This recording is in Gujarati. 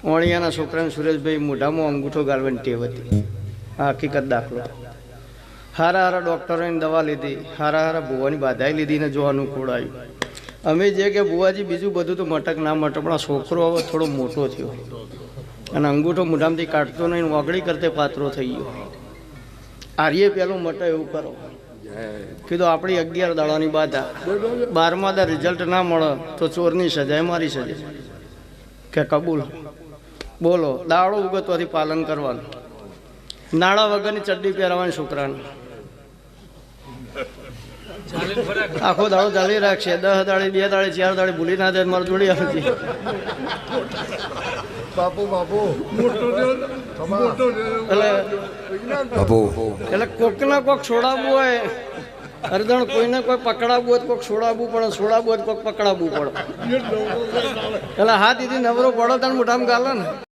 ઓણિયાના છોકરાને સુરેશભાઈ મોઢામાં અંગૂઠો ગાળવાની ટેવ હતી. આ હકીકત દાખલો. હારા હારા ડૉક્ટરોની દવા લીધી, હારા હારા ભુવાની બાધાઈ લીધી ને જો અનુકૂળ આવ્યું. અમે જે કે બુવાજી બીજું બધું તો મટક ના મટક, પણ આ છોકરો હવે થોડો મોટો થયો અને અંગૂઠો મોઢામાંથી કાઢતો નહીં, ઓગળી કરતે પાત્રો થઈ ગયો. આર્ય પેલું મટે એવું કરો. કીધું આપણી 11 દાડાની બાધા, 12મા દા રિઝલ્ટ ના મળે તો ચોરની સજાય, મારી સજાય. કે કબૂલ બોલો. દાડો ઉગતવાથી પાલન કરવાનું. નાળા વગરની ચડ્ડી પહેરાવાની છોકરાને. આખો દાડો ચાલી રાખશે. 10 દાડે 2 દાડે 4 દાડે ભૂલી ના જાય મારે જોડી આવતી. એટલે કોકના કોક છોડાવવું હોય, અરદણ કોઈને કોઈ પકડાવવું હોય કોક છોડાવવું પડે, છોડાવવું હોય કોક પકડાવવું પડે. એટલે હા દીદી નવરો પડો તાર મોઢામાં ગાલે ને.